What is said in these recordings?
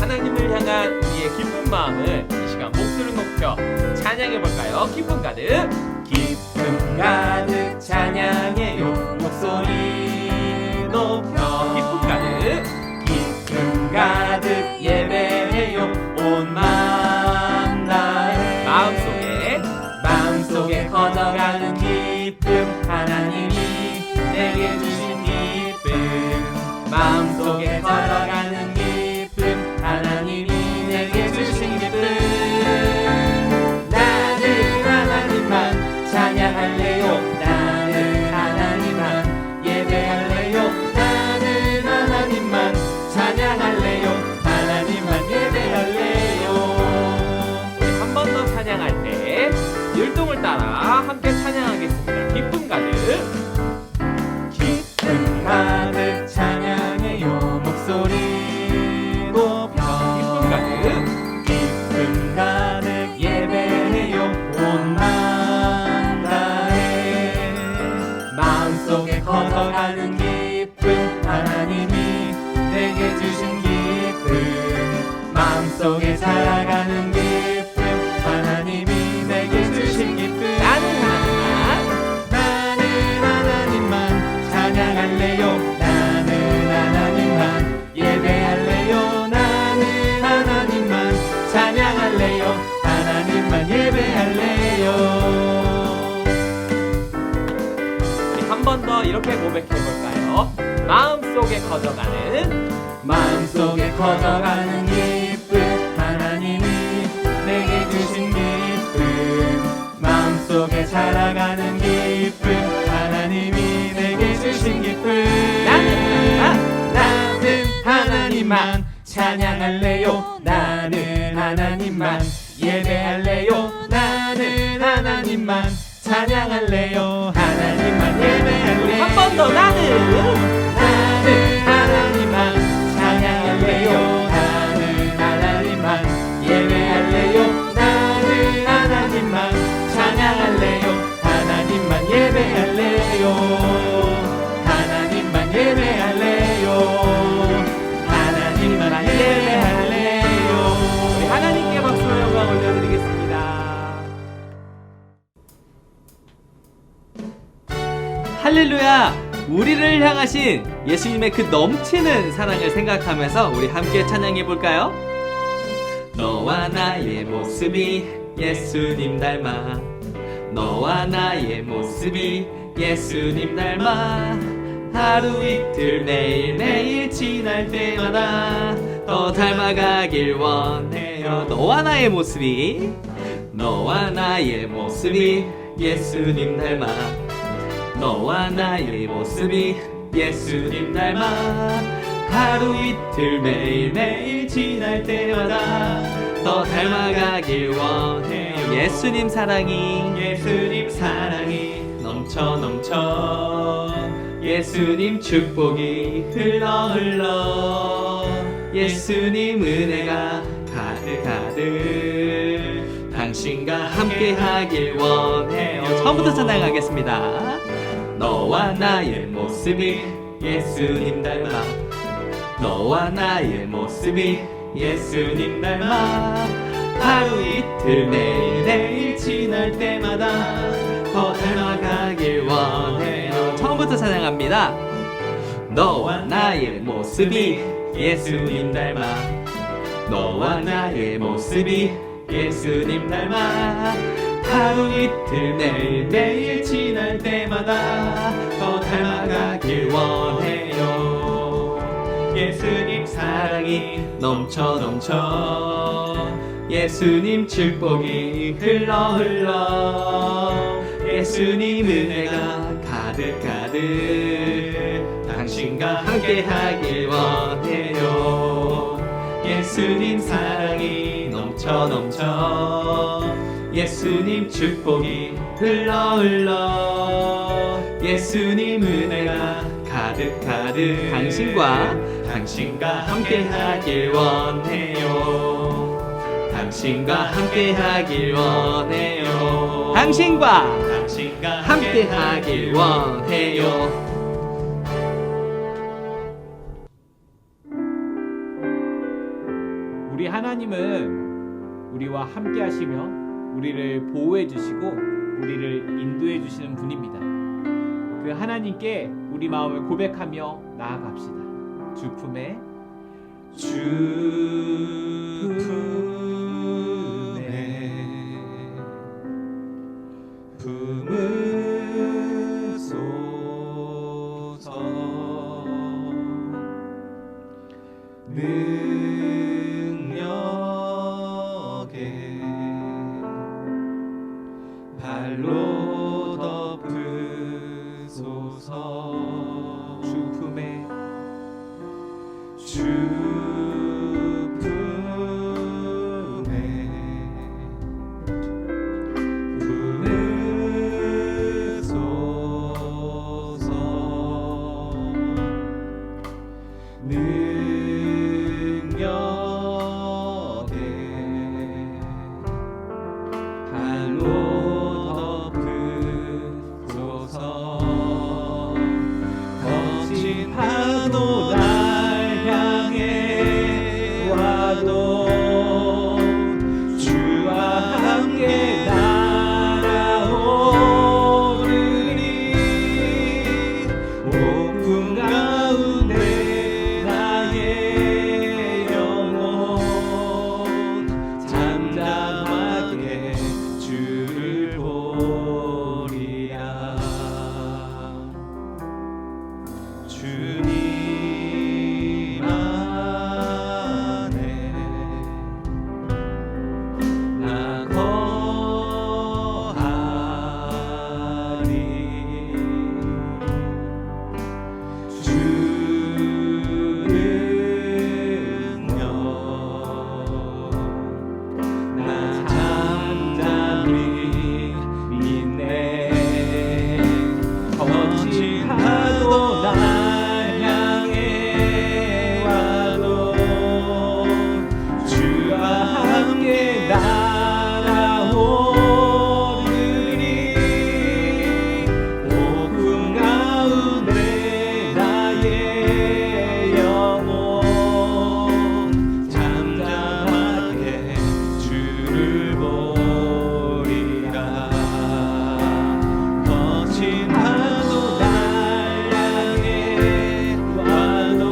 하나님을 향한 우리의 기쁜 마음을 이 시간 목소리를 높여 찬양해볼까요? 기쁨 가득, 기쁨 가득 찬양해요. 목소리 높여 기쁨 가득, 기쁨 가득 예배해요. 온 마음 다해 마음속에 커져가는 기쁨, 하나님이 내게 주신 기쁨, 마음속에 커져가는 기쁨, 하나님이 내게 주신 기쁨. 나는 하나님만 찬양할래요. 나는 하나님만 예배할래요. 나는 하나님만 찬양할래요. 하나님만 예배할래요. 우리 한 번 더 찬양할 때 율동을 따라 함께 찬양하겠습니다. 기쁨 가득, 기쁨 가득 찬양해요. 목소리 높여 기쁨 가득, 기쁨 가득 예배해요. 온 마음 다해 마음속에 커져가는 기쁨, 하나님이 내게 주신 기쁨, 마음속에 자라가는 기쁨, 하나님이 내게 주신 기쁨. 나는 하나님만 찬양할래요. 나는 하나님만 예배할래요. 나는 하나님만 찬양할래요. 하나님만 예배할래요. 한 번 더 이렇게 고백해볼까요? 이어서 마음속에 커져가는 기쁨 하나님이 내게 주신 기쁨 마음속에 자라가는 기쁨 하나님이 내게 주신 기쁨 나는 하나님만 찬양할래요 나는 하나님만 예배할래요 나는 하나님만 찬양할래요 하나님만 예배할래요 한 번 더 나는 하나님만 찬양할래요 나는 하나님만 예배할래요 나는 하나님만 찬양할래요 하나님만 예배할래요 하나님만 예배할래요 하나님만 예배할래요 우리 하나님께 박수와 영광 올려드리겠습니다. 할렐루야! 우리를 향하신 예수님의 그 넘치는 사랑을 생각하면서 우리 함께 찬양해 볼까요? 너와 나의 모습이 예수님 닮아 너와 나의 모습이 예수님 닮아 하루 이틀 매일매일 지날 때마다 더 닮아가길 원해요. 너와 나의 모습이 예수님 닮아 너와 나의 모습이 예수님 닮아 하루 이틀 매일매일 지날 때마다 더 닮아가길 원해요. 예수님 사랑이 넘쳐 예수님 축복이 흘러 예수님 은혜가 가득 당신과 함께하길 원해요. 처음부터 찬양하겠습니다. 너와 나의 모습이 예수님 닮아 너와 나의 모습이 예수님 닮아 하루 이틀 매일매일 지날 때마다 더 닮아가길 원해요. 처음부터 찬양합니다. 너와 나의 모습이 예수님 닮아 너와 나의 모습이 예수님 닮아 하루 이틀 매일매일 지날 때마다 더 닮아가길 원해요. 예수님 사랑이 넘쳐 예수님 축복이 흘러 예수님 은혜가 가득 당신과 함께하길 원해요. 예수님 사랑이 넘쳐 예수님 축복이 흘러 예수님 은혜가 가득 당신과 함께하길 원해요. 당신과 함께하길 원해요. 당신과 함께하길 원해요. 우리 하나님은 우리와 함께 하시며 우리를 보호해 주시고 우리를 인도해 주시는 분입니다. 그 하나님께 우리 마음을 고백하며 나아갑시다. 주 품에 품으소서 능력에 발로 덮으소서 주 품에 주님 안에 나 거하리 주 능력 나 잠잠히 믿네 거친 파도 날 향해 와도 주와 함께 날아오르리 오군 가운데 나의 영혼 잠잠하게 주를 보리라 거친 파도 날 향해 와도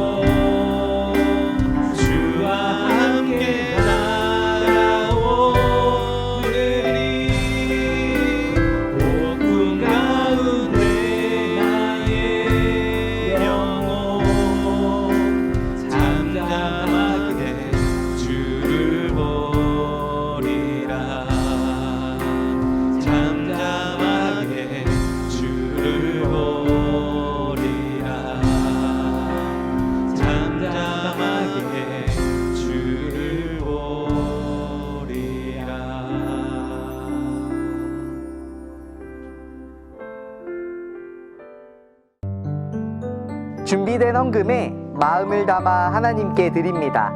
주와 함께 날아오르리 오군 가운데 나의 영혼 잠잠하게 주를 보리라 잠잠하게 주를 보리라 잠잠하게 주를 보리라. 준비된 헌금에 마음을 담아 하나님께 드립니다.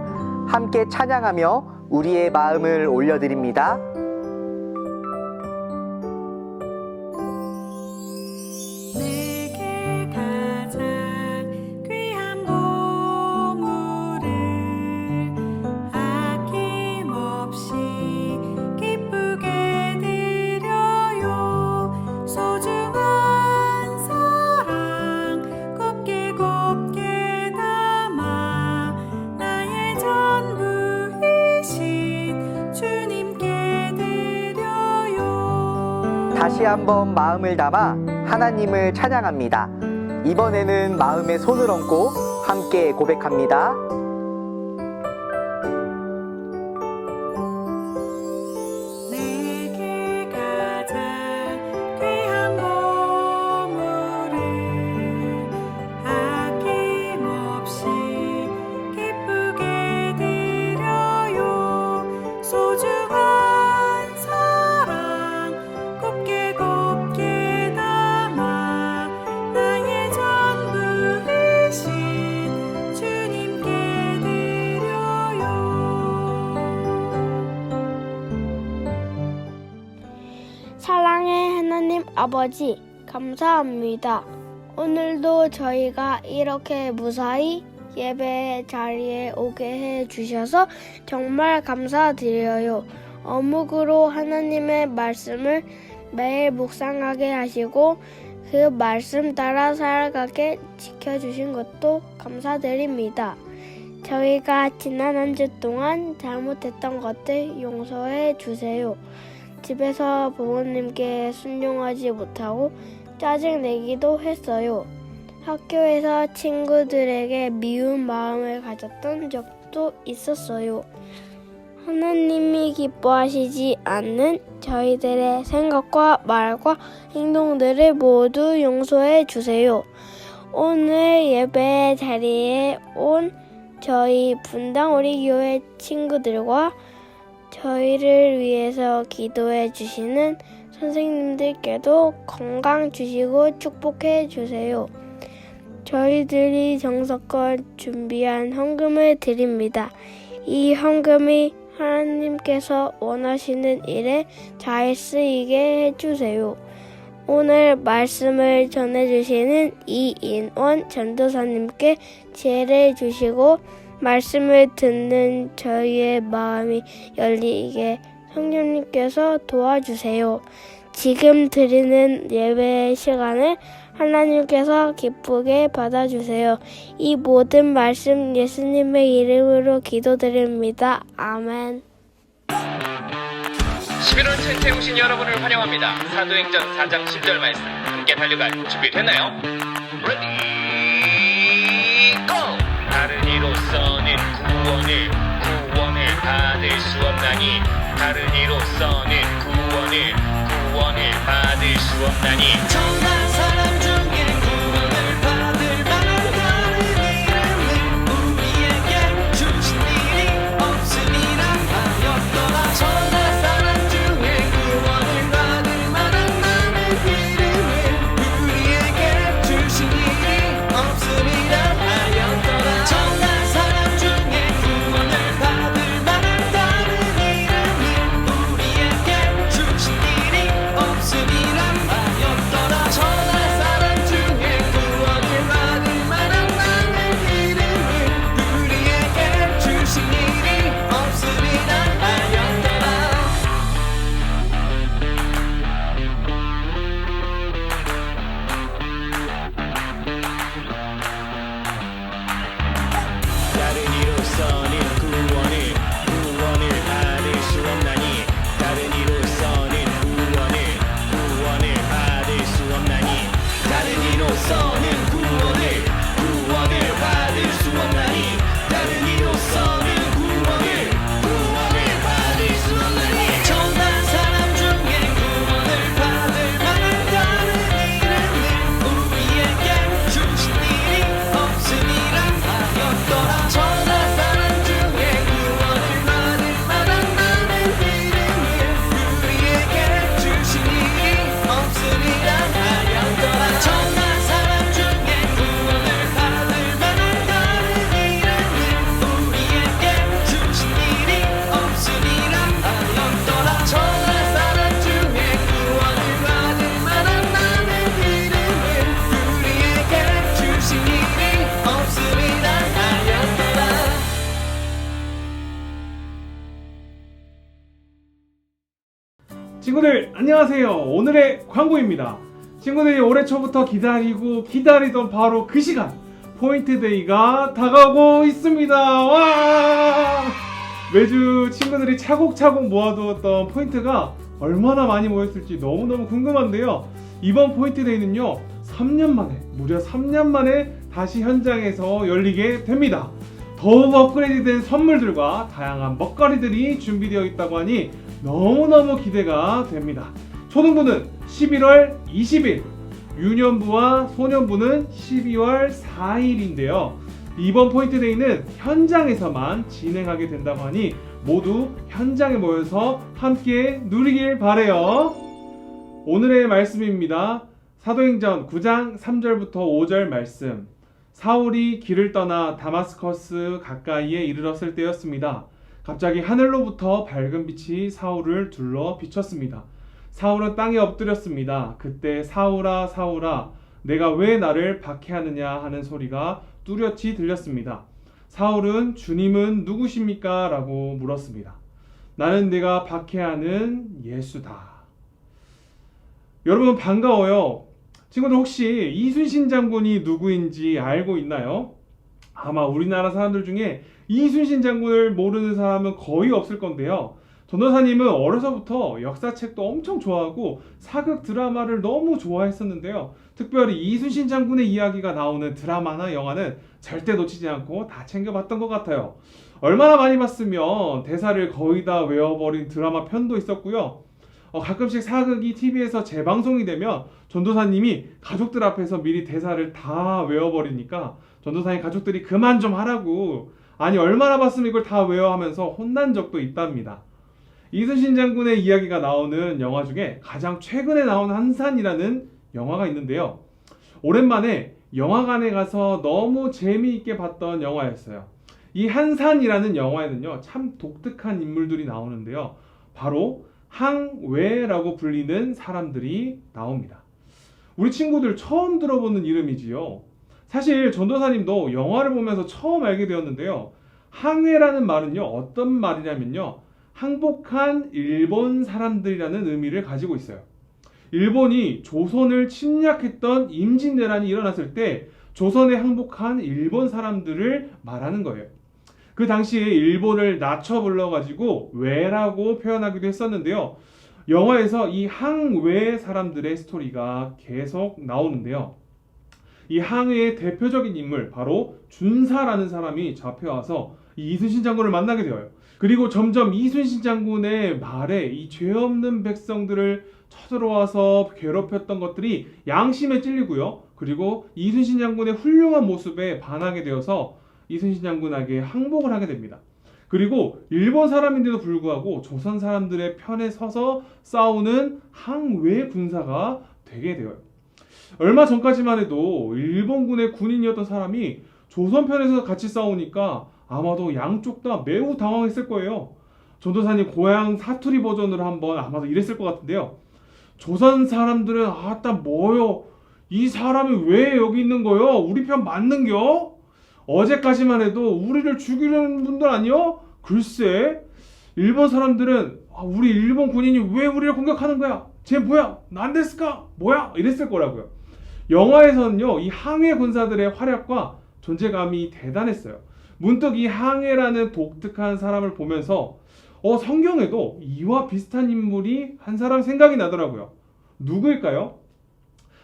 함께 찬양하며 우리의 마음을 올려드립니다. 내게 가장 귀한 보물을 아낌없이 기쁘게 드려요. 소중한 사랑 곱게 곱게 담아 나의 전부이신 주님께 드려요. 다시 한번 마음을 담아 하나님을 찬양합니다. 이번에는 마음에 손을 얹고 함께 고백합니다. 내게 가장 귀한 보물을 아낌없이 기쁘게 드려요. 소중한 사랑 곱게 곱게 담아 나의 전부이신 주님께 드려요. 사랑의 하나님 아버지, 감사합니다. 오늘도 저희가 이렇게 무사히 예배 자리에 오게 해 주셔서 정말 감사드려요. 어묵으로 하나님의 말씀을 매일 묵상하게 하시고 그 말씀 따라 살아가게 지켜주신 것도 감사드립니다. 저희가 지난 한 주 동안 잘못했던 것들 용서해 주세요. 집에서 부모님께 순종하지 못하고 짜증내기도 했어요. 학교에서 친구들에게 미운 마음을 가졌던 적도 있었어요. 하나님이 기뻐하시지 않는 저희들의 생각과 말과 행동들을 모두 용서해 주세요. 오늘 예배 자리에 온 저희 분당 우리 교회 친구들과 저희를 위해서 기도해 주시는 선생님들께도 건강 주시고 축복해 주세요. 저희들이 정성껏 준비한 헌금을 드립니다. 이 헌금이 하나님께서 원하시는 일에 잘 쓰이게 해주세요. 오늘 말씀을 전해주시는 이인원 전도사님께 지혜를 주시고 말씀을 듣는 저희의 마음이 열리게 성령님께서 도와주세요. 지금 드리는 예배의 시간을 하나님께서 기쁘게 받아주세요. 이 모든 말씀 예수님의 이름으로 기도드립니다. 아멘. 11월 텐트에 오신 여러분을 환영합니다. 사도행전 4장 10절 말씀 함께 달려갈 준비됐나요? 레디 없나니 다른 이로서는 구원을 받을 수 없나니 천한 사람 중에 구원을 받을 만한 다른 이름을 우리에게 주신 일이 없음이라 하였더라. 천한 사람 중에 구원을 받을 만한 다른 이름을 우리에게 주신 일이 없음이라 하였더라. 천한 사람 중에 구원을 받을 만한 다른 이름을 우리에게 주신 일이 없음이라 하였더라. 천한 사람 중에 구원을 받을 만한 다른 이름을 우리에게 주신 일이 없음이라 하였더라. 다른 이로서는 구원을 받을 수 없나니 다른 이로서는 구원을 받을 수 없나니 다른 이로서는 구원을 받을 수 없나니 다른 이로서는 구원을 받을 수 없나니 천한 사람 중에 구원을 받을 만한 다른 이름을 우리에게 주신 일이 없음이라 하였더라. 천한 사람 중에 구원을 받을 만한 다른 이름을 우리에게 주신 일이 없음이라 하였더라. 천한 사람 중에 구원을 받을 만한 다른 이름을 우리에게 주신 일이 없음이라 하였더라. 천한 사람 중에 구원을 받을 만한 다른 이름을 우리에게 주신 일이 없음이라 하였더라. 친구들 안녕하세요. 오늘의 광고입니다. 친구들이 올해 초부터 기다리던 바로 그 시간 포인트데이가 다가오고 있습니다. 와! 매주 친구들이 차곡차곡 모아두었던 포인트가 얼마나 많이 모였을지 너무너무 궁금한데요. 이번 포인트데이는요 3년 만에 무려 3년 만에 다시 현장에서 열리게 됩니다. 더욱 업그레이드된 선물들과 다양한 먹거리들이 준비되어 있다고 하니 너무너무 기대가 됩니다. 초등부는 11월 20일, 유년부와 소년부는 12월 4일인데요. 이번 포인트데이는 현장에서만 진행하게 된다고 하니 모두 현장에 모여서 함께 누리길 바래요. 오늘의 말씀입니다. 사도행전 9장 3절부터 5절 말씀. 사울이 길을 떠나 다마스커스 가까이에 이르렀을 때였습니다. 갑자기 하늘로부터 밝은 빛이 사울을 둘러 비쳤습니다. 사울은 땅에 엎드렸습니다. 그때 사울아 사울아 내가 왜 나를 박해하느냐 하는 소리가 뚜렷이 들렸습니다. 사울은 주님은 누구십니까? 라고 물었습니다. 나는 네가 박해하는 예수다. 여러분 반가워요. 친구들 혹시 이순신 장군이 누구인지 알고 있나요? 아마 우리나라 사람들 중에 이순신 장군을 모르는 사람은 거의 없을 건데요. 전도사님은 어려서부터 역사책도 엄청 좋아하고 사극 드라마를 너무 좋아했었는데요. 특별히 이순신 장군의 이야기가 나오는 드라마나 영화는 절대 놓치지 않고 다 챙겨봤던 것 같아요. 얼마나 많이 봤으면 대사를 거의 다 외워버린 드라마 편도 있었고요. 가끔씩 사극이 TV에서 재방송이 되면 전도사님이 가족들 앞에서 미리 대사를 다 외워버리니까 전도사님 가족들이 그만 좀 하라고, 아니 얼마나 봤으면 이걸 다 외워 하면서 혼난 적도 있답니다. 이순신 장군의 이야기가 나오는 영화 중에 가장 최근에 나온 한산이라는 영화가 있는데요. 오랜만에 영화관에 가서 너무 재미있게 봤던 영화였어요. 이 한산이라는 영화에는요 참 독특한 인물들이 나오는데요. 바로 항외라고 불리는 사람들이 나옵니다. 우리 친구들 처음 들어보는 이름이지요. 사실 전도사님도 영화를 보면서 처음 알게 되었는데요. 항외라는 말은요 어떤 말이냐면요, 항복한 일본 사람들이라는 의미를 가지고 있어요. 일본이 조선을 침략했던 임진왜란이 일어났을 때 조선에 항복한 일본 사람들을 말하는 거예요. 그 당시에 일본을 낮춰 불러가지고 외라고 표현하기도 했었는데요. 영화에서 이 항외 사람들의 스토리가 계속 나오는데요. 이 항외의 대표적인 인물 바로 준사라는 사람이 잡혀와서 이 이순신 장군을 만나게 되어요. 그리고 점점 이순신 장군의 말에 이 죄 없는 백성들을 쳐들어와서 괴롭혔던 것들이 양심에 찔리고요. 그리고 이순신 장군의 훌륭한 모습에 반하게 되어서 이순신 장군에게 항복을 하게 됩니다. 그리고 일본 사람인데도 불구하고 조선 사람들의 편에 서서 싸우는 항외 군사가 되게 되어요. 얼마 전까지만 해도 일본군의 군인이었던 사람이 조선 편에서 같이 싸우니까 아마도 양쪽 다 매우 당황했을 거예요. 전도사님 고향 사투리 버전으로 한번 아마도 이랬을 것 같은데요. 조선 사람들은 아따 뭐요? 이 사람이 왜 여기 있는 거요? 우리 편 맞는겨? 어제까지만 해도 우리를 죽이려는 분들 아니요? 글쎄, 일본 사람들은 우리 일본 군인이 왜 우리를 공격하는 거야? 쟤 뭐야? 난데스까? 뭐야? 이랬을 거라고요. 영화에서는요, 이 항해 군사들의 활약과 존재감이 대단했어요. 문득 이 항해라는 독특한 사람을 보면서 성경에도 이와 비슷한 인물이 한 사람 생각이 나더라고요. 누구일까요?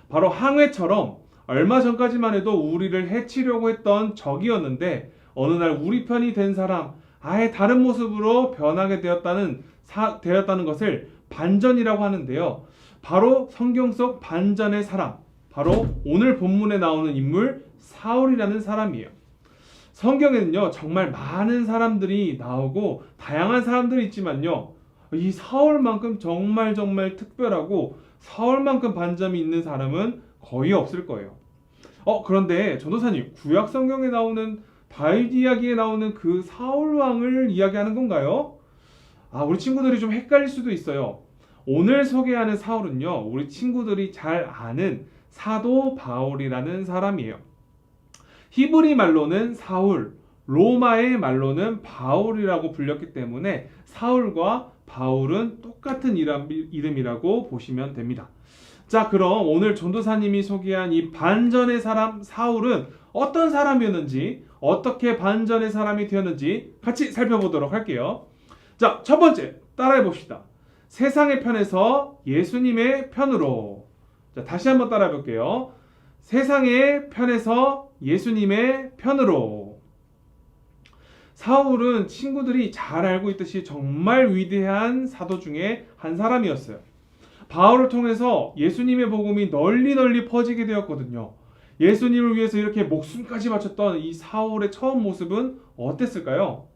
바로 항해처럼 얼마 전까지만 해도 우리를 해치려고 했던 적이었는데 어느 날 우리 편이 된 사람, 아예 다른 모습으로 변하게 되었다는 것을 반전이라고 하는데요. 바로 성경 속 반전의 사람, 바로 오늘 본문에 나오는 인물 사울이라는 사람이에요. 성경에는요, 정말 많은 사람들이 나오고 다양한 사람들이 있지만요, 이 사울만큼 정말 특별하고 사울만큼 반전이 있는 사람은 거의 없을 거예요. 그런데 전도사님, 구약 성경에 나오는 다윗 이야기에 나오는 그 사울 왕을 이야기하는 건가요? 우리 친구들이 좀 헷갈릴 수도 있어요. 오늘 소개하는 사울은요, 우리 친구들이 잘 아는 사도 바울이라는 사람이에요. 히브리 말로는 사울, 로마의 말로는 바울이라고 불렸기 때문에 사울과 바울은 똑같은 이름이라고 보시면 됩니다. 자, 그럼 오늘 전도사님이 소개한 이 반전의 사람 사울은 어떤 사람이었는지, 어떻게 반전의 사람이 되었는지 같이 살펴보도록 할게요. 자, 첫 번째 따라해 봅시다. 세상의 편에서 예수님의 편으로. 자, 다시 한번 따라해 볼게요. 세상의 편에서 예수님의 편으로. 사울은 친구들이 잘 알고 있듯이 정말 위대한 사도 중에 한 사람이었어요. 바울을 통해서 예수님의 복음이 널리 퍼지게 되었거든요. 예수님을 위해서 이렇게 목숨까지 바쳤던 이 사울의 처음 모습은 어땠을까요?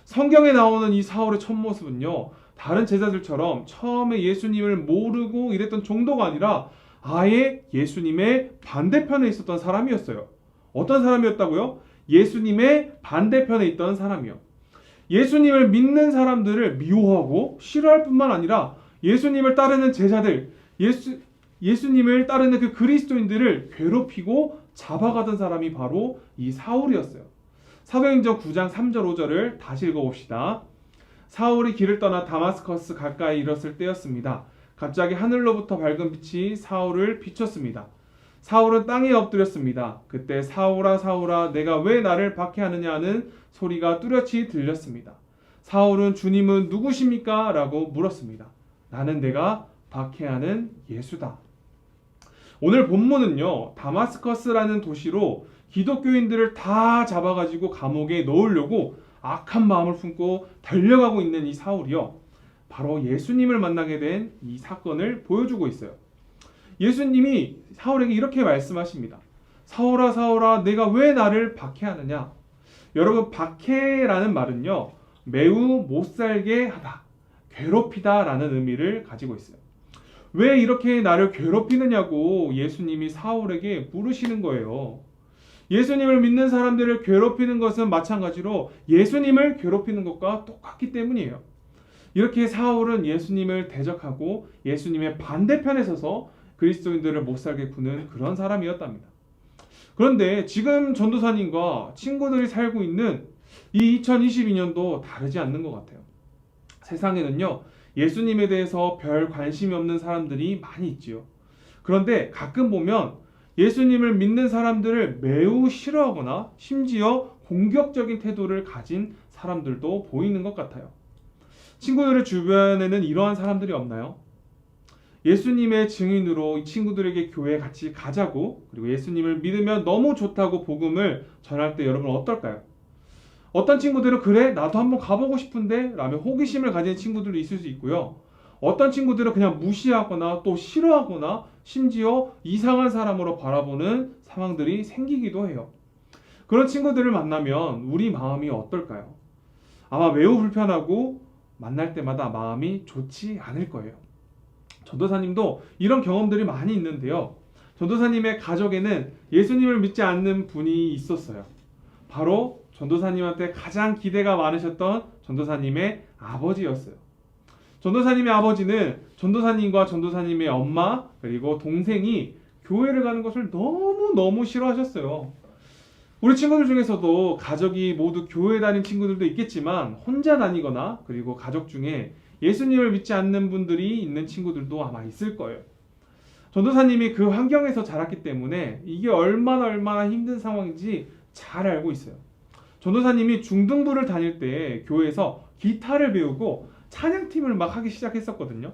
성경에 나오는 이 사울의 첫 모습은요, 다른 제자들처럼 처음에 예수님을 모르고 이랬던 정도가 아니라 아예 예수님의 반대편에 있었던 사람이었어요. 어떤 사람이었다고요? 예수님의 반대편에 있던 사람이요. 예수님을 믿는 사람들을 미워하고 싫어할 뿐만 아니라 예수님을 따르는 제자들, 예수님을 따르는 그 그리스도인들을 괴롭히고 잡아가던 사람이 바로 이 사울이었어요. 사도행전 9장 3절 5절을 다시 읽어봅시다. 사울이 길을 떠나 다마스커스 가까이 이르렀을 때였습니다. 갑자기 하늘로부터 밝은 빛이 사울을 비췄습니다. 사울은 땅에 엎드렸습니다. 그때 사울아 사울아 내가 왜 나를 박해하느냐 하는 소리가 뚜렷이 들렸습니다. 사울은 주님은 누구십니까? 라고 물었습니다. 나는 내가 박해하는 예수다. 오늘 본문은요, 다마스커스라는 도시로 기독교인들을 다 잡아가지고 감옥에 넣으려고 악한 마음을 품고 달려가고 있는 이 사울이요, 바로 예수님을 만나게 된 이 사건을 보여주고 있어요. 예수님이 사울에게 이렇게 말씀하십니다. 사울아 사울아 내가 왜 나를 박해하느냐. 여러분, 박해라는 말은요, 매우 못살게 하다, 괴롭히다 라는 의미를 가지고 있어요. 왜 이렇게 나를 괴롭히느냐고 예수님이 사울에게 물으시는 거예요. 예수님을 믿는 사람들을 괴롭히는 것은 마찬가지로 예수님을 괴롭히는 것과 똑같기 때문이에요. 이렇게 사울은 예수님을 대적하고 예수님의 반대편에 서서 그리스도인들을 못살게 구는 그런 사람이었답니다. 그런데 지금 전도사님과 친구들이 살고 있는 이 2022년도 다르지 않는 것 같아요. 세상에는요, 예수님에 대해서 별 관심이 없는 사람들이 많이 있지요. 그런데 가끔 보면 예수님을 믿는 사람들을 매우 싫어하거나 심지어 공격적인 태도를 가진 사람들도 보이는 것 같아요. 친구들의 주변에는 이러한 사람들이 없나요? 예수님의 증인으로 이 친구들에게 교회에 같이 가자고, 그리고 예수님을 믿으면 너무 좋다고 복음을 전할 때 여러분 어떨까요? 어떤 친구들은 그래 나도 한번 가보고 싶은데 라며 호기심을 가진 친구들도 있을 수 있고요. 어떤 친구들은 그냥 무시하거나 또 싫어하거나 심지어 이상한 사람으로 바라보는 상황들이 생기기도 해요. 그런 친구들을 만나면 우리 마음이 어떨까요? 아마 매우 불편하고 만날 때마다 마음이 좋지 않을 거예요. 전도사님도 이런 경험들이 많이 있는데요. 전도사님의 가족에는 예수님을 믿지 않는 분이 있었어요. 바로 전도사님한테 가장 기대가 많으셨던 전도사님의 아버지였어요. 전도사님의 아버지는 전도사님과 전도사님의 엄마 그리고 동생이 교회를 가는 것을 너무너무 싫어하셨어요. 우리 친구들 중에서도 가족이 모두 교회 다닌 친구들도 있겠지만 혼자 다니거나 그리고 가족 중에 예수님을 믿지 않는 분들이 있는 친구들도 아마 있을 거예요. 전도사님이 그 환경에서 자랐기 때문에 이게 얼마나 힘든 상황인지 잘 알고 있어요. 전도사님이 중등부를 다닐 때 교회에서 기타를 배우고 찬양팀을 막 하기 시작했었거든요.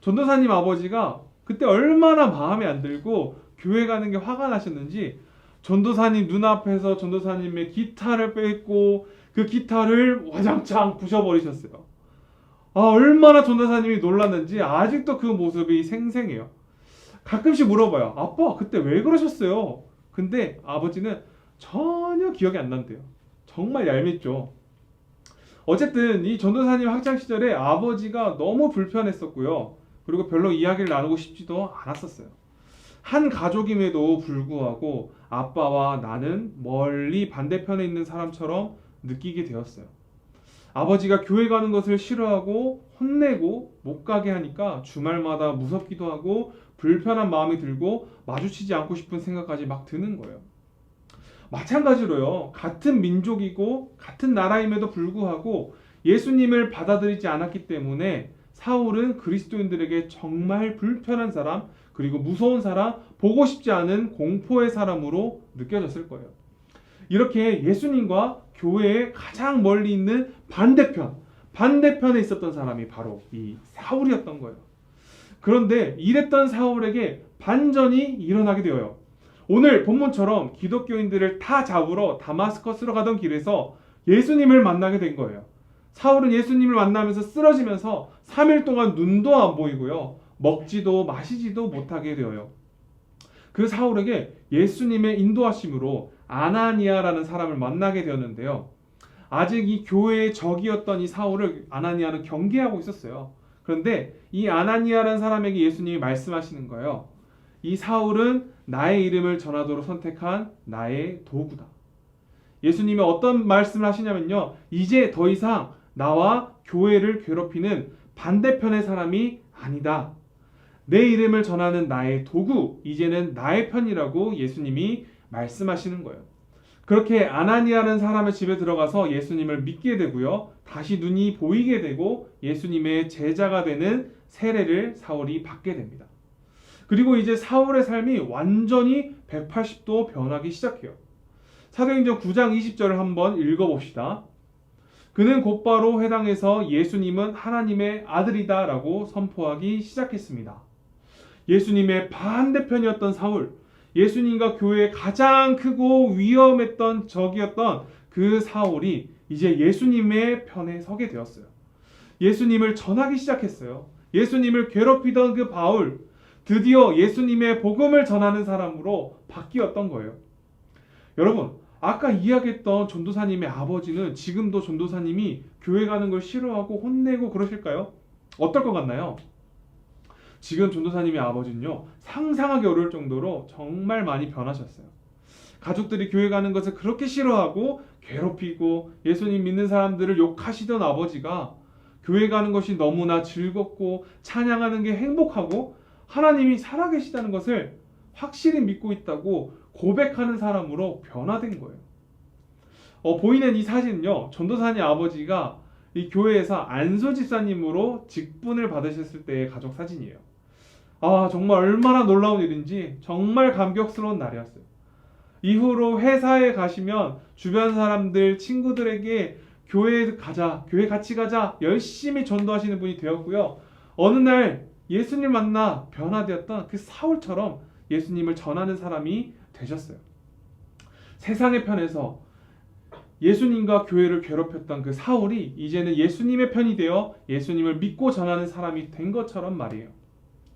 전도사님 아버지가 그때 얼마나 마음에 안 들고 교회 가는 게 화가 나셨는지 전도사님 눈앞에서 전도사님의 기타를 뺏고 그 기타를 와장창 부셔버리셨어요. 얼마나 전도사님이 놀랐는지 아직도 그 모습이 생생해요. 가끔씩 물어봐요. 아빠 그때 왜 그러셨어요? 근데 아버지는 전혀 기억이 안 난대요. 정말 얄밉죠. 어쨌든 이 전도사님 학창 시절에 아버지가 너무 불편했었고요. 그리고 별로 이야기를 나누고 싶지도 않았었어요. 한 가족임에도 불구하고 아빠와 나는 멀리 반대편에 있는 사람처럼 느끼게 되었어요. 아버지가 교회 가는 것을 싫어하고 혼내고 못 가게 하니까 주말마다 무섭기도 하고 불편한 마음이 들고 마주치지 않고 싶은 생각까지 막 드는 거예요. 마찬가지로요. 같은 민족이고 같은 나라임에도 불구하고 예수님을 받아들이지 않았기 때문에 사울은 그리스도인들에게 정말 불편한 사람 그리고 무서운 사람, 보고 싶지 않은 공포의 사람으로 느껴졌을 거예요. 이렇게 예수님과 교회의 가장 멀리 있는 반대편에 있었던 사람이 바로 이 사울이었던 거예요. 그런데 이랬던 사울에게 반전이 일어나게 되어요. 오늘 본문처럼 기독교인들을 다 잡으러 다마스커스로 가던 길에서 예수님을 만나게 된 거예요. 사울은 예수님을 만나면서 쓰러지면서 3일 동안 눈도 안 보이고요. 먹지도 마시지도 못하게 되어요. 그 사울에게 예수님의 인도하심으로 아나니아라는 사람을 만나게 되었는데요. 아직 이 교회의 적이었던 이 사울을 아나니아는 경계하고 있었어요. 그런데 이 아나니아라는 사람에게 예수님이 말씀하시는 거예요. 이 사울은 나의 이름을 전하도록 선택한 나의 도구다. 예수님이 어떤 말씀을 하시냐면요. 이제 더 이상 나와 교회를 괴롭히는 반대편의 사람이 아니다. 내 이름을 전하는 나의 도구, 이제는 나의 편이라고 예수님이 말씀하시는 거예요. 그렇게 아나니아라는 사람의 집에 들어가서 예수님을 믿게 되고요. 다시 눈이 보이게 되고 예수님의 제자가 되는 세례를 사울이 받게 됩니다. 그리고 이제 사울의 삶이 완전히 180도 변하기 시작해요. 사도행전 9장 20절을 한번 읽어봅시다. 그는 곧바로 회당에서 예수님은 하나님의 아들이다 라고 선포하기 시작했습니다. 예수님의 반대편이었던 사울, 예수님과 교회의 가장 크고 위험했던 적이었던 그 사울이 이제 예수님의 편에 서게 되었어요. 예수님을 전하기 시작했어요. 예수님을 괴롭히던 그 바울, 드디어 예수님의 복음을 전하는 사람으로 바뀌었던 거예요. 여러분, 아까 이야기했던 전도사님의 아버지는 지금도 전도사님이 교회 가는 걸 싫어하고 혼내고 그러실까요? 어떨 것 같나요? 지금 전도사님의 아버지는요, 상상하기 어려울 정도로 정말 많이 변하셨어요. 가족들이 교회 가는 것을 그렇게 싫어하고 괴롭히고 예수님 믿는 사람들을 욕하시던 아버지가 교회 가는 것이 너무나 즐겁고 찬양하는 게 행복하고 하나님이 살아계시다는 것을 확실히 믿고 있다고 고백하는 사람으로 변화된 거예요. 보이는 이 사진은요, 전도사님 아버지가 이 교회에서 안소 집사님으로 직분을 받으셨을 때의 가족 사진이에요. 정말 얼마나 놀라운 일인지 정말 감격스러운 날이었어요. 이후로 회사에 가시면 주변 사람들, 친구들에게 교회 가자, 교회 같이 가자 열심히 전도하시는 분이 되었고요. 어느 날 예수님 만나 변화되었던 그 사울처럼 예수님을 전하는 사람이 되셨어요. 세상의 편에서 예수님과 교회를 괴롭혔던 그 사울이 이제는 예수님의 편이 되어 예수님을 믿고 전하는 사람이 된 것처럼 말이에요.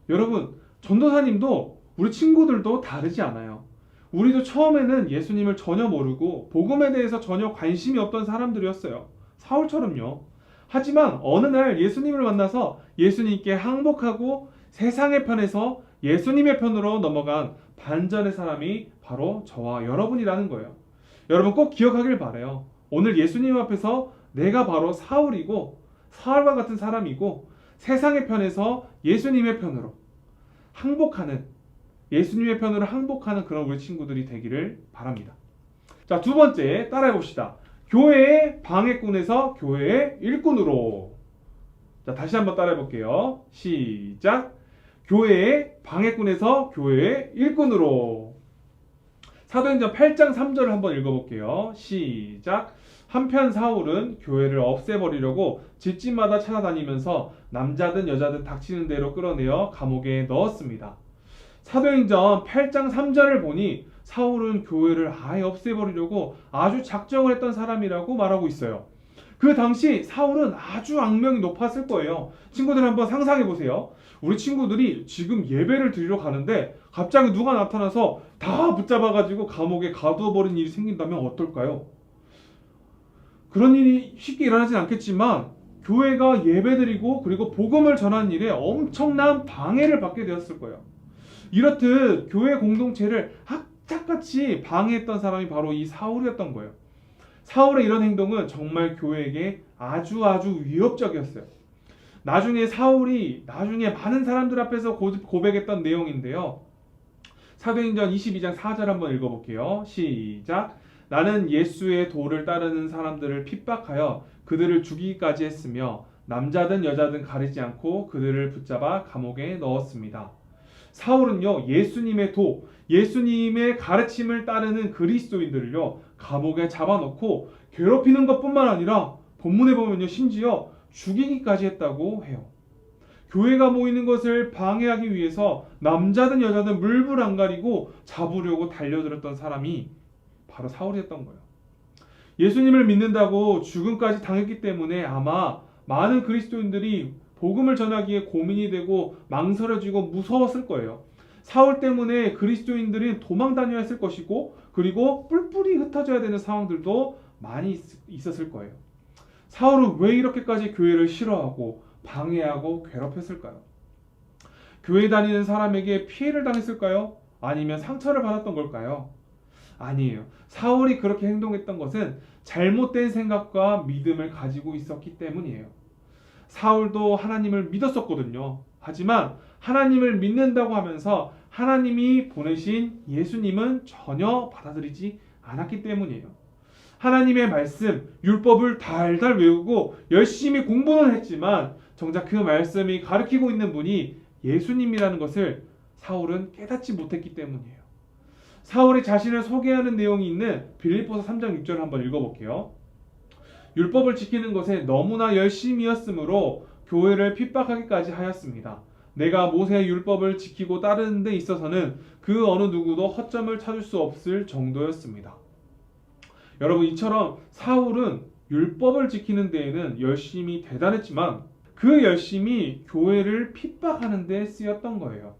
여러분, 전도사님도 우리 친구들도 다르지 않아요. 우리도 처음에는 예수님을 전혀 모르고 복음에 대해서 전혀 관심이 없던 사람들이었어요. 사울처럼요. 하지만 어느 날 예수님을 만나서 예수님께 항복하고 세상의 편에서 예수님의 편으로 넘어간 반전의 사람이 바로 저와 여러분이라는 거예요. 여러분 꼭 기억하길 바라요. 오늘 예수님 앞에서 내가 바로 사울이고 사울과 같은 사람이고 세상의 편에서 예수님의 편으로 항복하는, 예수님의 편으로 항복하는 그런 우리 친구들이 되기를 바랍니다. 자, 두 번째 따라해 봅시다. 교회의 방해꾼에서 교회의 일꾼으로. 자, 다시 한번 따라해 볼게요. 시작. 교회의 방해꾼에서 교회의 일꾼으로. 사도행전 8장 3절을 한번 읽어볼게요. 시작. 한편 사울은 교회를 없애버리려고 집집마다 찾아다니면서 남자든 여자든 닥치는 대로 끌어내어 감옥에 넣었습니다. 사도행전 8장 3절을 보니 사울은 교회를 아예 없애버리려고 아주 작정을 했던 사람이라고 말하고 있어요. 그 당시 사울은 아주 악명이 높았을 거예요. 친구들 한번 상상해 보세요. 우리 친구들이 지금 예배를 드리러 가는데 갑자기 누가 나타나서 다 붙잡아가지고 감옥에 가두어버린 일이 생긴다면 어떨까요? 그런 일이 쉽게 일어나진 않겠지만 교회가 예배드리고 그리고 복음을 전하는 일에 엄청난 방해를 받게 되었을 거예요. 이렇듯 교회 공동체를 악착같이 방해했던 사람이 바로 이 사울이었던 거예요. 사울의 이런 행동은 정말 교회에게 아주 위협적이었어요. 나중에 사울이 많은 사람들 앞에서 고백했던 내용인데요. 사도행전 22장 4절 한번 읽어볼게요. 시작. 나는 예수의 도를 따르는 사람들을 핍박하여 그들을 죽이기까지 했으며 남자든 여자든 가리지 않고 그들을 붙잡아 감옥에 넣었습니다. 사울은요, 예수님의 도, 예수님의 가르침을 따르는 그리스도인들을요 감옥에 잡아놓고 괴롭히는 것뿐만 아니라 본문에 보면요 심지어 죽이기까지 했다고 해요. 교회가 모이는 것을 방해하기 위해서 남자든 여자든 물불 안 가리고 잡으려고 달려들었던 사람이 바로 사울이었던 거예요. 예수님을 믿는다고 죽음까지 당했기 때문에 아마 많은 그리스도인들이 복음을 전하기에 고민이 되고 망설여지고 무서웠을 거예요. 사울 때문에 그리스도인들이 도망 다녀야 했을 것이고 그리고 뿔뿔이 흩어져야 되는 상황들도 많이 있었을 거예요. 사울은 왜 이렇게까지 교회를 싫어하고 방해하고 괴롭혔을까요? 교회 다니는 사람에게 피해를 당했을까요? 아니면 상처를 받았던 걸까요? 아니에요. 사울이 그렇게 행동했던 것은 잘못된 생각과 믿음을 가지고 있었기 때문이에요. 사울도 하나님을 믿었었거든요. 하지만 하나님을 믿는다고 하면서 하나님이 보내신 예수님은 전혀 받아들이지 않았기 때문이에요. 하나님의 말씀, 율법을 달달 외우고 열심히 공부는 했지만 정작 그 말씀이 가르치고 있는 분이 예수님이라는 것을 사울은 깨닫지 못했기 때문이에요. 사울이 자신을 소개하는 내용이 있는 빌립보서 3장 6절을 한번 읽어볼게요. 율법을 지키는 것에 너무나 열심이었으므로 교회를 핍박하기까지 하였습니다. 내가 모세의 율법을 지키고 따르는 데 있어서는 그 어느 누구도 허점을 찾을 수 없을 정도였습니다. 여러분, 이처럼 사울은 율법을 지키는 데에는 열심히 대단했지만 그 열심이 교회를 핍박하는 데 쓰였던 거예요.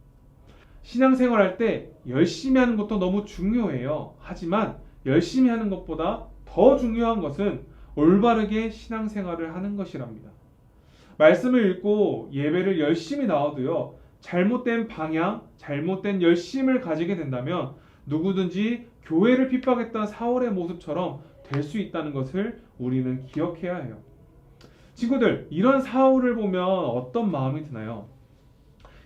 신앙생활 할 때 열심히 하는 것도 너무 중요해요. 하지만 열심히 하는 것보다 더 중요한 것은 올바르게 신앙생활을 하는 것이랍니다. 말씀을 읽고 예배를 열심히 나와도요, 잘못된 방향, 잘못된 열심을 가지게 된다면 누구든지 교회를 핍박했던 사울의 모습처럼 될 수 있다는 것을 우리는 기억해야 해요. 친구들, 이런 사울을 보면 어떤 마음이 드나요?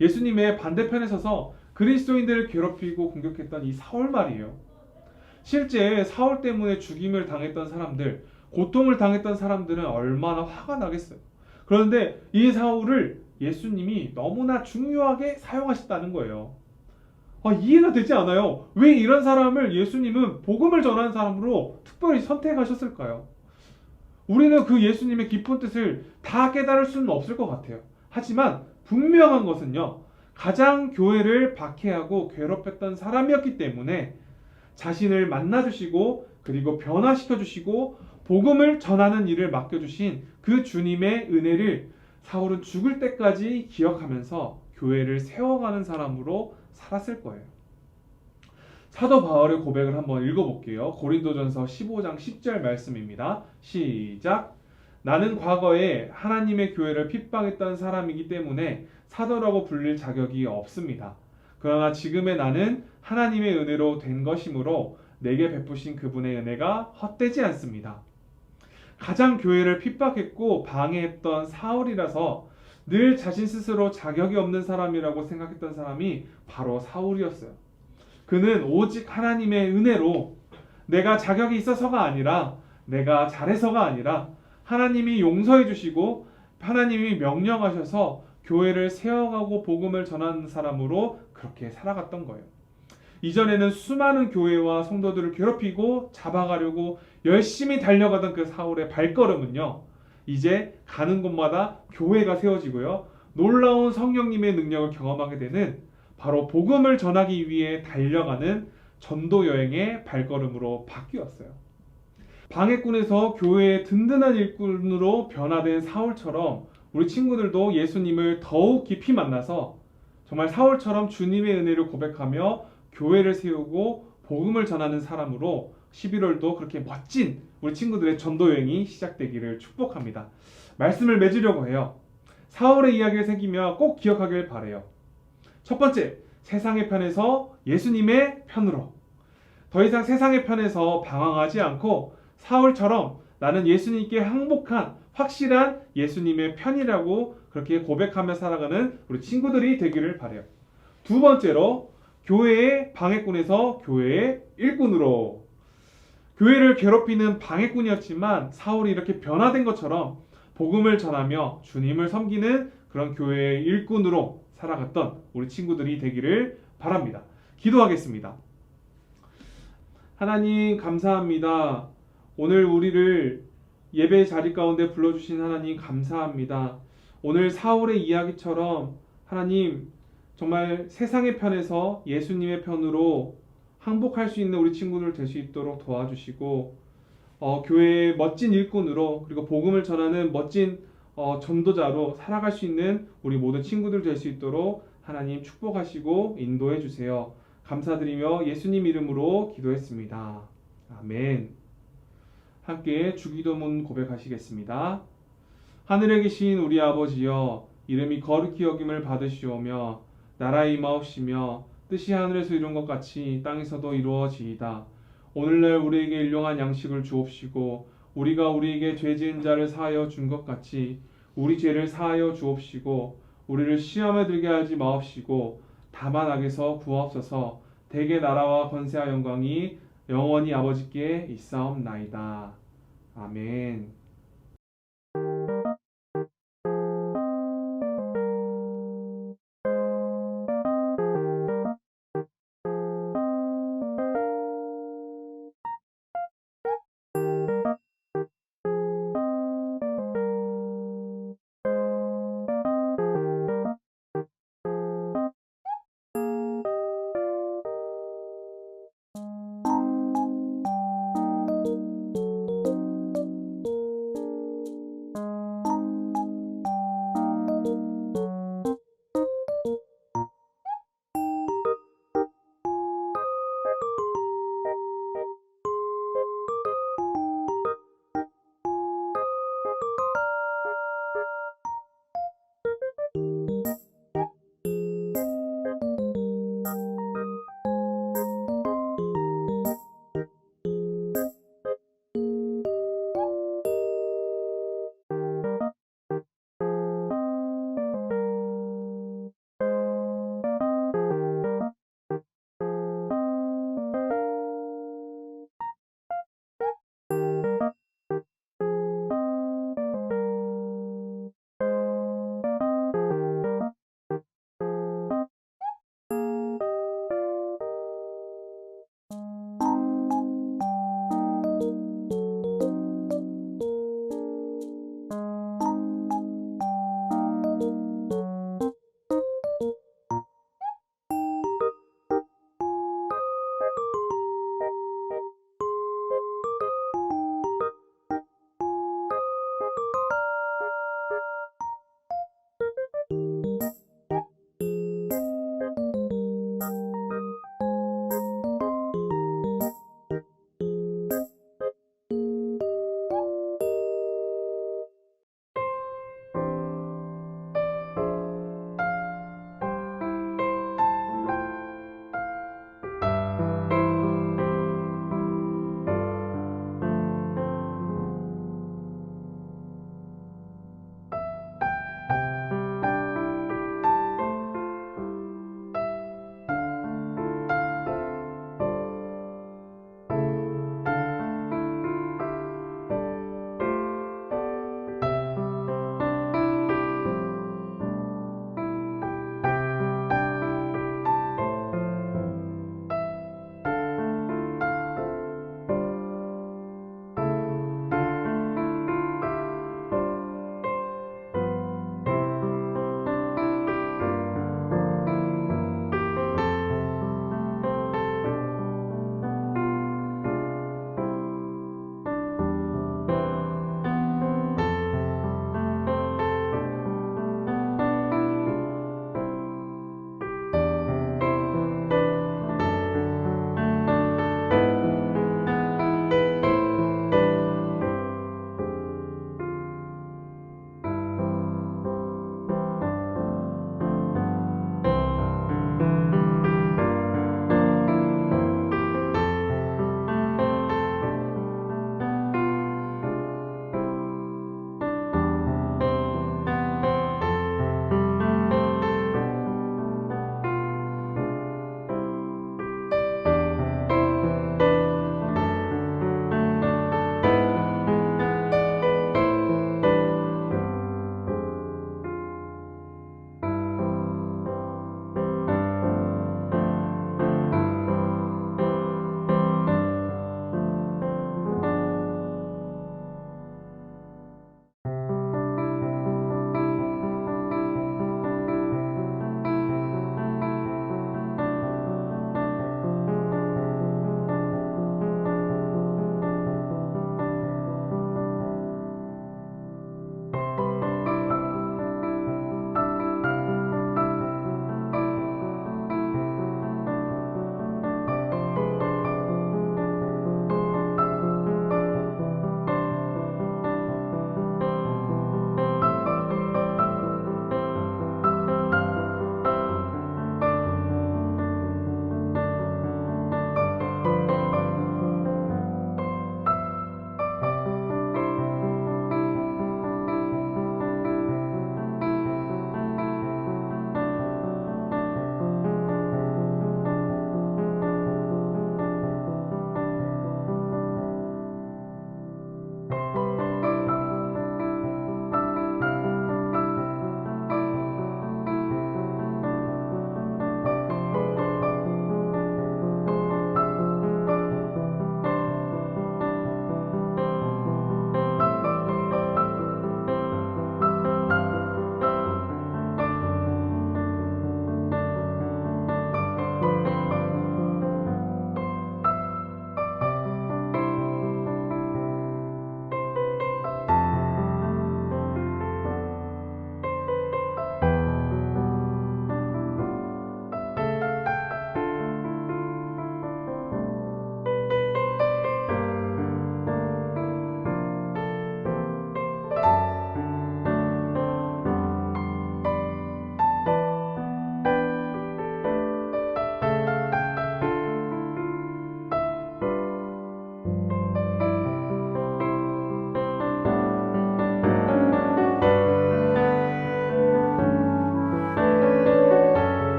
예수님의 반대편에 서서 그리스도인들을 괴롭히고 공격했던 이 사울 말이에요. 실제 사울 때문에 죽임을 당했던 사람들, 고통을 당했던 사람들은 얼마나 화가 나겠어요. 그런데 이 사울을 예수님이 너무나 중요하게 사용하셨다는 거예요. 이해가 되지 않아요. 왜 이런 사람을 예수님은 복음을 전하는 사람으로 특별히 선택하셨을까요? 우리는 그 예수님의 깊은 뜻을 다 깨달을 수는 없을 것 같아요. 하지만 분명한 것은요, 가장 교회를 박해하고 괴롭혔던 사람이었기 때문에 자신을 만나주시고 그리고 변화시켜 주시고 복음을 전하는 일을 맡겨주신 그 주님의 은혜를 사울은 죽을 때까지 기억하면서 교회를 세워가는 사람으로 살았을 거예요. 사도 바울의 고백을 한번 읽어볼게요. 고린도전서 15장 10절 말씀입니다. 시작. 나는 과거에 하나님의 교회를 핍박했던 사람이기 때문에 사도라고 불릴 자격이 없습니다. 그러나 지금의 나는 하나님의 은혜로 된 것이므로 내게 베푸신 그분의 은혜가 헛되지 않습니다. 가장 교회를 핍박했고 방해했던 사울이라서 늘 자신 스스로 자격이 없는 사람이라고 생각했던 사람이 바로 사울이었어요. 그는 오직 하나님의 은혜로 내가 자격이 있어서가 아니라 내가 잘해서가 아니라 하나님이 용서해 주시고 하나님이 명령하셔서 교회를 세워가고 복음을 전하는 사람으로 그렇게 살아갔던 거예요. 이전에는 수많은 교회와 성도들을 괴롭히고 잡아가려고 열심히 달려가던 그 사울의 발걸음은요, 이제 가는 곳마다 교회가 세워지고요, 놀라운 성령님의 능력을 경험하게 되는 바로 복음을 전하기 위해 달려가는 전도 여행의 발걸음으로 바뀌었어요. 방해꾼에서 교회의 든든한 일꾼으로 변화된 사울처럼 우리 친구들도 예수님을 더욱 깊이 만나서 정말 사울처럼 주님의 은혜를 고백하며 교회를 세우고 복음을 전하는 사람으로 11월도 그렇게 멋진 우리 친구들의 전도 여행이 시작되기를 축복합니다. 말씀을 맺으려고 해요. 사울의 이야기를 새기며 꼭 기억하길 바라요. 첫 번째, 세상의 편에서 예수님의 편으로. 더 이상 세상의 편에서 방황하지 않고 사울처럼 나는 예수님께 항복한 확실한 예수님의 편이라고 그렇게 고백하며 살아가는 우리 친구들이 되기를 바라요. 두 번째로, 교회의 방해꾼에서 교회의 일꾼으로. 교회를 괴롭히는 방해꾼이었지만 사울이 이렇게 변화된 것처럼 복음을 전하며 주님을 섬기는 그런 교회의 일꾼으로 살아갔던 우리 친구들이 되기를 바랍니다. 기도하겠습니다. 하나님 감사합니다. 오늘 우리를 예배 자리 가운데 불러주신 하나님 감사합니다. 오늘 사울의 이야기처럼 하나님 정말 세상의 편에서 예수님의 편으로 항복할 수 있는 우리 친구들 될 수 있도록 도와주시고 교회의 멋진 일꾼으로 그리고 복음을 전하는 멋진 전도자로 살아갈 수 있는 우리 모든 친구들 될 수 있도록 하나님 축복하시고 인도해 주세요. 감사드리며 예수님 이름으로 기도했습니다. 아멘. 함께 주기도문 고백하시겠습니다. 하늘에 계신 우리 아버지여, 이름이 거룩히 여김을 받으시오며 나라의 임하옵시며 뜻이 하늘에서 이룬 것 같이 땅에서도 이루어지이다. 오늘날 우리에게 일용할 양식을 주옵시고 우리가 우리에게 죄 지은 자를 사하여 준 것 같이 우리 죄를 사하여 주옵시고 우리를 시험에 들게 하지 마옵시고 다만 악에서 구하옵소서. 대개 나라와 권세와 영광이 영원히 아버지께 있사옵나이다. 아멘.